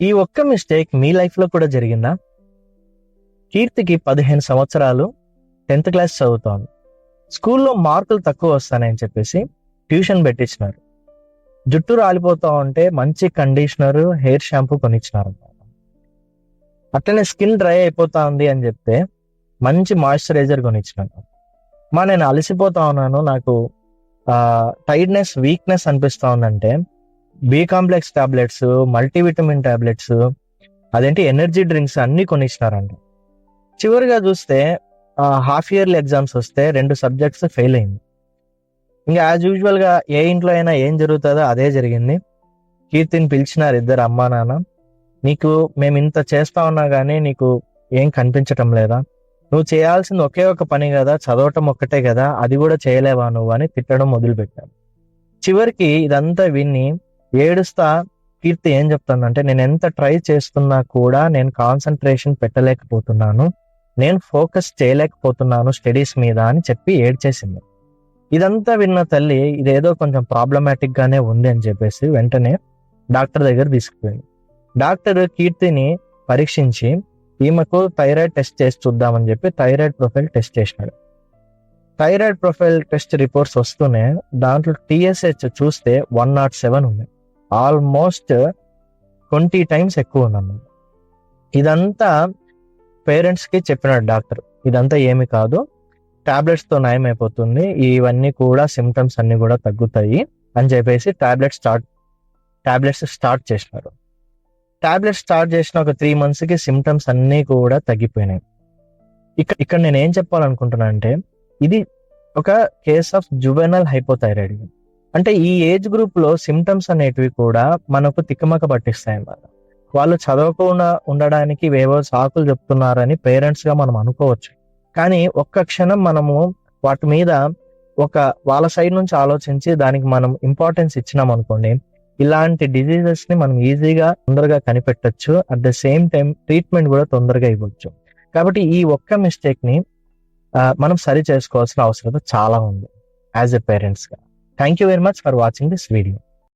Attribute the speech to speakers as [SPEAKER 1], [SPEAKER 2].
[SPEAKER 1] ఈ ఒక్క మిస్టేక్ మీ లైఫ్ లో కూడా జరిగిందా? కీర్తికి 15 సంవత్సరాలు, 10th క్లాస్ చదువుతోంది. స్కూల్లో మార్కులు తక్కువ వస్తానని చెప్పేసి ట్యూషన్ పెట్టించినారు. జుట్టు రాలిపోతా ఉంటే మంచి కండిషనర్, హెయిర్ షాంపూ కొనిచ్చినారు. అట్లనే స్కిన్ డ్రై అయిపోతా ఉంది అని చెప్తే మంచి మాయిశ్చరైజర్ కొనిచ్చినారు. నేను అలసిపోతా ఉన్నాను, నాకు టైర్డ్నెస్, వీక్నెస్ అనిపిస్తా ఉందంటే B complex tablets, multivitamin tablets, అదేంటి ఎనర్జీ డ్రింక్స్ అన్ని కొనిచ్చినారంట. చివరిగా చూస్తే హాఫ్ ఇయర్లీ ఎగ్జామ్స్ వస్తే 2 సబ్జెక్ట్స్ ఫెయిల్ అయింది. ఇంకా యాజ్ యూజువల్ గా ఏ ఇంట్లో అయినా ఏం జరుగుతుందో అదే జరిగింది. కీర్తిని పిలిచినారు ఇద్దరు అమ్మా నాన్న. నీకు మేము ఇంత చేస్తా ఉన్నా గానీ నీకు ఏం కనిపించటం లేదా? నువ్వు చేయాల్సింది ఒకే ఒక పని కదా, చదవటం ఒక్కటే కదా, అది కూడా చేయలేవా నువ్వు అని తిట్టడం మొదలుపెట్టారు. చివరికి ఇదంతా విని ఏడుస్తా కీర్తి ఏం చెప్తుందంటే, నేను ఎంత ట్రై చేస్తున్నా కూడా నేను కాన్సన్ట్రేషన్ పెట్టలేకపోతున్నాను, నేను ఫోకస్ చేయలేకపోతున్నాను స్టడీస్ మీద అని చెప్పి ఏడ్చేసింది. ఇదంతా విన్న తల్లి ఇదేదో కొంచెం ప్రాబ్లమాటిక్ గానే ఉంది అని చెప్పేసి వెంటనే డాక్టర్ దగ్గర తీసుకుపోయింది. డాక్టర్ కీర్తిని పరీక్షించి ఈమెకు థైరాయిడ్ టెస్ట్ చేసి చూద్దామని చెప్పి థైరాయిడ్ ప్రొఫైల్ టెస్ట్ చేసినాడు. థైరాయిడ్ ప్రొఫైల్ టెస్ట్ రిపోర్ట్స్ వస్తూనే దాంట్లో TSH చూస్తే 107 ఉంది. ఆల్మోస్ట్ 20 times ఎక్కువ ఉందన్నమాట. ఇదంతా పేరెంట్స్ కి చెప్పినాడు డాక్టర్. ఇదంతా ఏమి కాదు, టాబ్లెట్స్ తో నయం అయిపోతుంది, ఇవన్నీ కూడా సిమ్టమ్స్ అన్ని కూడా తగ్గుతాయి అని చెప్పేసి టాబ్లెట్స్ స్టార్ట్ చేసినారు. టాబ్లెట్స్ స్టార్ట్ చేసిన ఒక 3 months కి సిమ్టమ్స్ అన్ని కూడా తగ్గిపోయినాయి. ఇక్కడ నేను ఏం చెప్పాలనుకుంటున్నా అంటే, ఇది ఒక కేస్ ఆఫ్ జువెనల్ హైపోథైరాయిడ్. అంటే ఈ ఏజ్ గ్రూప్ లో సిమ్టమ్స్ అనేటివి కూడా మనకు తిక్కమక్క పట్టిస్తాయి అన్నమాట. వాళ్ళు చదవకుండా ఉండడానికి వేవో సాకులు చెప్తున్నారని పేరెంట్స్ గా మనం అనుకోవచ్చు. కానీ ఒక్క క్షణం మనము వాటి మీద వాళ్ళ సైడ్ నుంచి ఆలోచించి దానికి మనం ఇంపార్టెన్స్ ఇచ్చినాం అనుకోండి, ఇలాంటి డిజీజెస్ ని మనం ఈజీగా తొందరగా కనిపెట్టచ్చు. At the same time treatment కూడా తొందరగా ఇవ్వచ్చు. కాబట్టి ఈ ఒక్క మిస్టేక్ ని మనం సరి చేసుకోవాల్సిన అవసరం చాలా ఉంది యాజ్ ఎ పేరెంట్స్ గా. Thank you very much for watching this video.